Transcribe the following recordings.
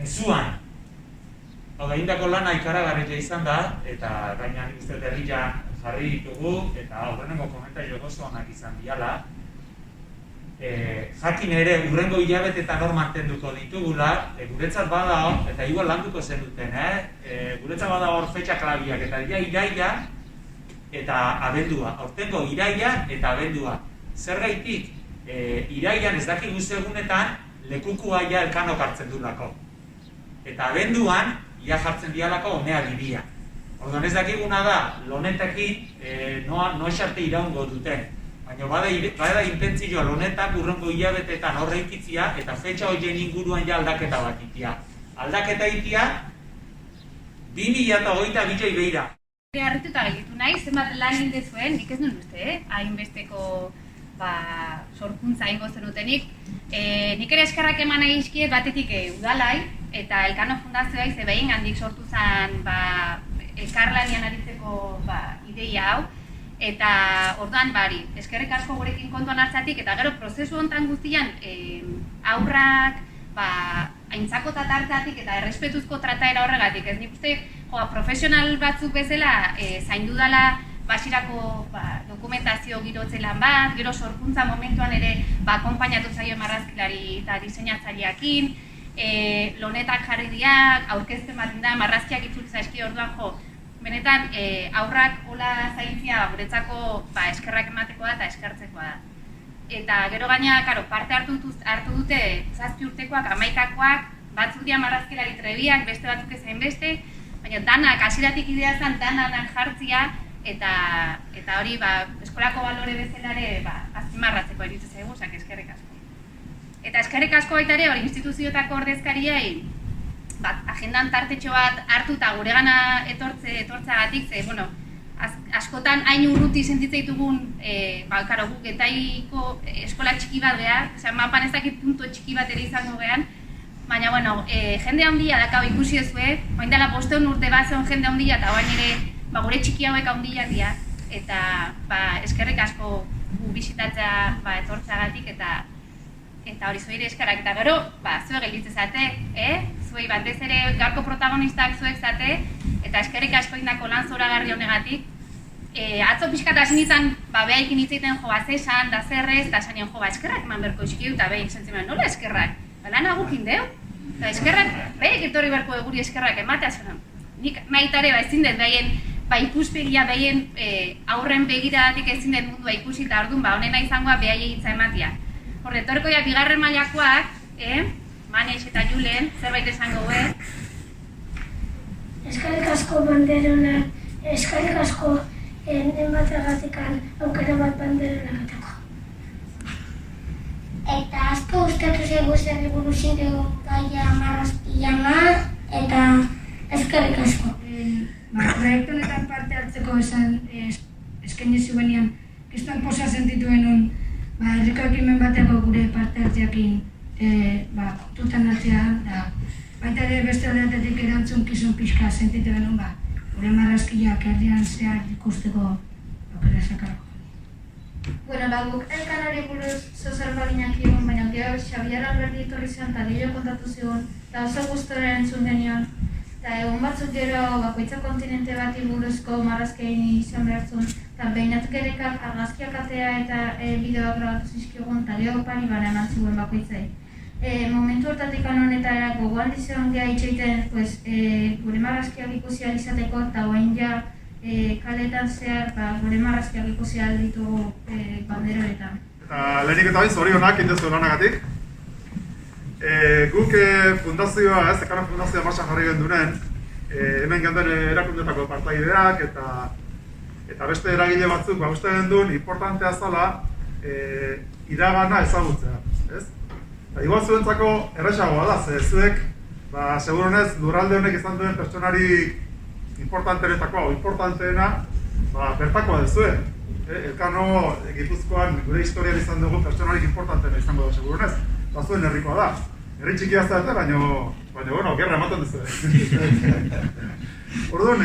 mezuan. Egindako lana ikaragarria izan da, eta gaina nik uste herrian jarri ditugu, eta aurrenengo komentario oso onak izan diala. Jakin ere, urrengo hilabetetan hor mantenduko ditugula, guretzat bada, eta igual landuko zenuten, guretzat bada hor fetxa klabiak, eta iraila eta abendua, aurtengo iraila eta abendua. Zergaitik, irailan ez dakigu egunetan lekukua ja Elkanok hartzen dulako. Eta abenduan, ia jartzen dialako honea bibia. Orduan ez dakiguna da, lonetekin no esarte iraungo duten. Baina bada intentzioa lonetak urrengo hilabetetan horre ikitzia eta fetxa horien inguruan ja aldaketa bat itia. Aldaketa itia, 2022 beira. Harrituta gelditu nahi, zenbat lan egin zuen, nik ez nuen uste, hainbesteko sorkuntza ingo zenutenik. Nik ere eskerrak eman nahi izkiet batetik udalai, eta Elkano Fundazioa ze behin handik sortu zen elkarlanian aritzeko ideia hau. Eta orduan bari, eskerrik asko gurekin kontuan hartzatik, eta gero prozesu honetan guztian aurrak aintzakotat hartzatik eta errespetuzko trataera horregatik. Ez nik uste profesional batzuk bezala zaindu dela basirako dokumentazio girotze lan bat, gero sorkuntza momentuan ere akonpainatu zaio marrazkilari eta diseinatzaileakin, lonetak jarri diak, aurkezten bat da, marrazkiak itzultza eski orduan benetan aurrak hola zaintzia guretzako eskerrak ematekoa da eta eskertzekoa da. Eta gero gaina, parte hartu dute 7 urtekoak, 11koak, batzuk dira marrazkilari trebiak, beste batzuk ezain beste, baina danak, hasieratik idea zen danak jartzia, eta hori eskolako balore bezalare azpimarratzeko iritsi zaigu, eskerrik asko. Eta eskerrik asko baita ere hori instituzioetako ordezkariei, agendan tartetxo bat hartu eta guregana etortzagatik, ze, askotan hain urruti sentitzen ditugun, guk getaiko eskola txiki bat geha, mapan ez dakit punto txiki bat ere izango gehan, baina, jende handia dakau ikusi ezue, oin dela 500 urte bat zeon jende handia, eta oain ere, gure txiki hauek handiak dira, eta eskerrik asko gu bisitatzea etortzagatik, eta hori zuei eskerrak, eta gero, zuek gelditzen zate, zuei batez ere gaurko protagonistak zuek zate, eta eskerrik asko indako lan zoragarri honegatik. Atzo pixkat hasi nintzen, behaikin hitzeiten zesan, da zerrez, eta esan nion eskerrak eman berko iskiu, eta behin zentzen nola eskerrak? Lan agukin deu, eta eskerrak, behaik etorri berko guri eskerrak ematea zuen. Nik maitare ezin dut behaien ikuspegia, behaien aurren begiradatik ezin dut mundua ikusi, eta orduan honena izangoa behai egitza ematea. Horre, torko ja, bigarren mailakoak, Maneix eta Julen, zerbait esango Eskerrik asko banderonak, eskerrik asko enbateagatikan aukera bat banderonaketako. Eta asko gustatu zaigu zer buruz dugu gaia marrazkilana, eta eskerrik asko. Proiektu honetan parte hartzeko eskaini zuenean, kriston posa sentituen hon, herriko ekimen bateko gure parte hartzeakin kontutan hartzea, da baita ere beste aldeatetik erantzun kizun pixka sentitu genuen, gure marrazkiak herrian zehar ikusteko aukera sakarako. Guk Elkanari buruz zozer baginak egon, baina gero Xabier Alberdi etorri zen eta gehiago kontatu zigun, eta oso gustora entzun genion. Eta egun batzuk gero bakoitza kontinente bati buruzko marrazkein izan behar zuen, eta behinat gerekak argazkiak atea eta bideoak grabatu zizkigun, eta gero pari bana eman zuen bakoitzai. Momentu hortatik honetara gogoan dizean geha itxeiten gure marrazkiak ikusi alizateko, eta oain ja kaletan zehar gure marrazkiak ikusi alditugu banderoetan. Eta lehenik eta bain zorionak indezu lanagatik. Guk fundazioa, Elkano Fundazioa martxan jarri gendunen, hemen genden erakundetako partaideak eta beste eragile batzuk uste genduen importantea zala iragana ezagutzea. Igual zuentzako erresagoa da, zuek seguronez lurralde honek izan duen pertsonari importanteenetako, importanteena bertakoa dezue. Elkano Gipuzkoan gure historian izan dugu pertsonarik importanteena izango da seguronez, eta zuen herrikoa da. Herri txikia zarete, baina gerra ematen dezue. Orduan,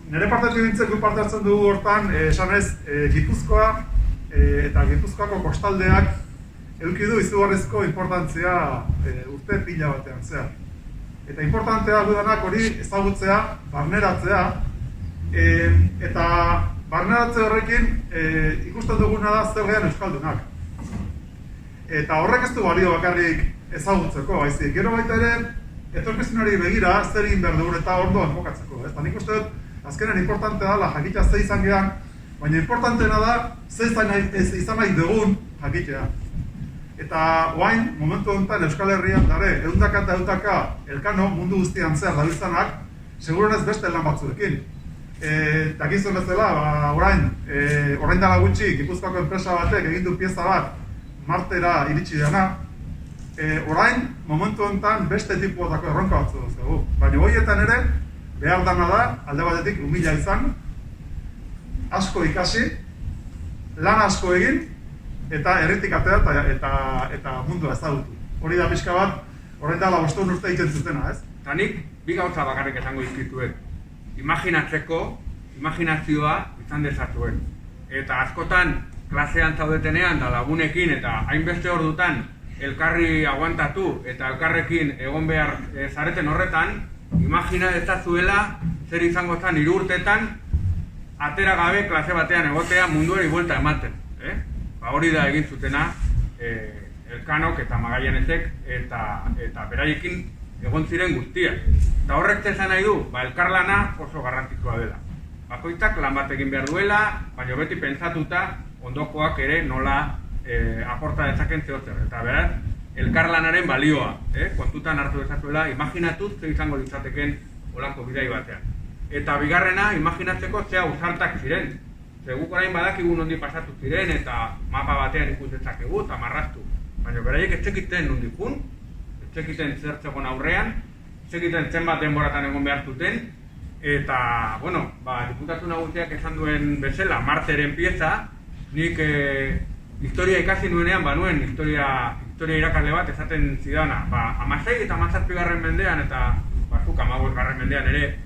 nire partetik dintzen gu parte hartzen dugu hortan, esanez Gipuzkoa eta Gipuzkoako kostaldeak eduki du izugarrizko importantzia urte pila batean zehar. Eta importantea dudanak hori ezagutzea, barneratzea, eta barneratze horrekin ikusten duguna da zer gehan euskaldunak. Eta horrek ez du balio bakarrik ezagutzeko, baizik. Gero baita ere, etorkizunari begira zer egin behar dugun eta orduan jokatzeko. Eta nik uste dut, azkenen importantea dela jakitea ze izan gehan, baina importanteena da ze izan nahi dugun jakitea. Eta oain, momentu honetan Euskal Herrian dare, ehundaka eta ehundaka elkano mundu guztian zehar dabiltzanak, seguruenez beste lan batzuekin. Dakizuen bezala, orain dela gutxi, Gipuzkoako enpresa batek egin du pieza bat Martera iritsi dena. Orain, momentu honetan beste tipuotako erronka batzu dugu. Baina horietan ere, behar dana da, alde batetik humila izan, asko ikasi, lan asko egin, eta herritik atera eta mundua ezagutu. Hori da pixka bat, orain dela 5 urte egiten zutena, ez? Eta nik, bi gauza bakarrik esango dizkituet. Imaginatzeko, imaginazioa izan dezatuen. Eta askotan, klasean zaudetenean da lagunekin eta hainbeste ordutan elkarri aguantatu eta elkarrekin egon behar zareten horretan, imagina dezazuela zer izango zen 3 urtetan atera gabe klase batean egotea munduari buelta ematen. Hori da egin zutena Elkanok eta Magallanesek eta beraiekin egon ziren guztiak. Eta horrek esan nahi du, elkarlana oso garrantzitsua dela. Bakoitzak lan bat egin behar duela, baina beti pentsatuta ondokoak ere nola aporta dezaken zehozer. Eta beraz, elkarlanaren balioa, kontutan hartu dezazuela, imaginatuz ze izango ditzateken olako bidai batean. Eta bigarrena, imaginatzeko zea ausartak ziren. Guk orain badakigu nondi pasatu ziren eta mapa batean ikus dezakegu eta marraztu. Baina beraiek ez zekiten nondi jun, ez zekiten zer zegoen aurrean, ez zekiten zenbat denboratan egon behar zuten. Eta, bueno, diputatu nagusiak esan duen bezala, Marteren pieza, nik historia ikasi nuenean, banuen historia irakasle bat esaten zidana. 16 eta 17 mendean eta zuk 15 mendean ere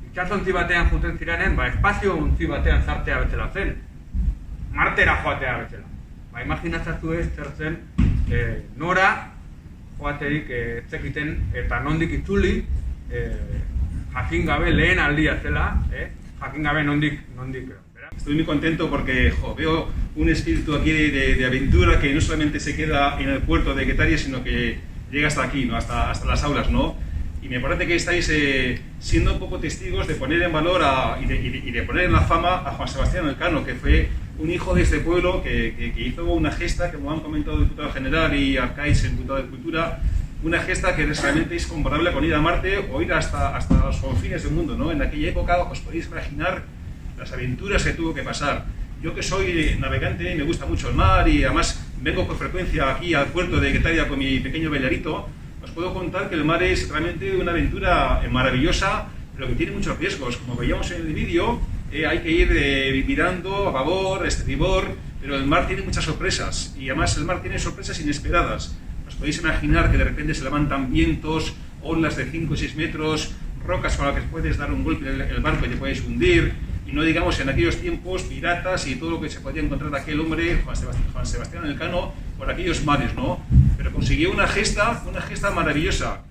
itxasontzi batean juten ziranen, espazio ontzi batean sartea betzela zen. Martera joatea betzela. Imaginatzatu ez zer zen nora joaterik zekiten eta nondik itzuli jakin gabe lehen aldia zela, jakin gabe nondik. Estoy muy contento porque veo un espíritu aquí de aventura que no solamente se queda en el puerto de Getaria, sino que llega hasta aquí, ¿no? hasta las aulas, ¿no? Y me parece que estáis siendo un poco testigos de poner en valor y de poner en la fama a Juan Sebastián Elcano, que fue un hijo de este pueblo que hizo una gesta, como han comentado el diputado general y Arcaiz, el diputado de Cultura, una gesta que realmente es comparable con ir a Marte o ir hasta los confines del mundo, ¿no? En aquella época os podéis imaginar las aventuras que tuvo que pasar. Yo que soy navegante, me gusta mucho el mar y además vengo con frecuencia aquí al puerto de Getaria con mi pequeño velarito, os puedo contar que el mar es realmente una aventura maravillosa, pero que tiene muchos riesgos. Como veíamos en el vídeo, hay que ir mirando a babor, estribor, pero el mar tiene muchas sorpresas y además el mar tiene sorpresas inesperadas. Os podéis imaginar que de repente se levantan vientos, olas de 5 o 6 metros, rocas con las que puedes dar un golpe en el barco y te puedes hundir. Y no digamos en aquellos tiempos piratas y todo lo que se podía encontrar de aquel hombre, Juan Sebastián Elcano, por aquellos mares, ¿no? Pero consiguió una gesta maravillosa.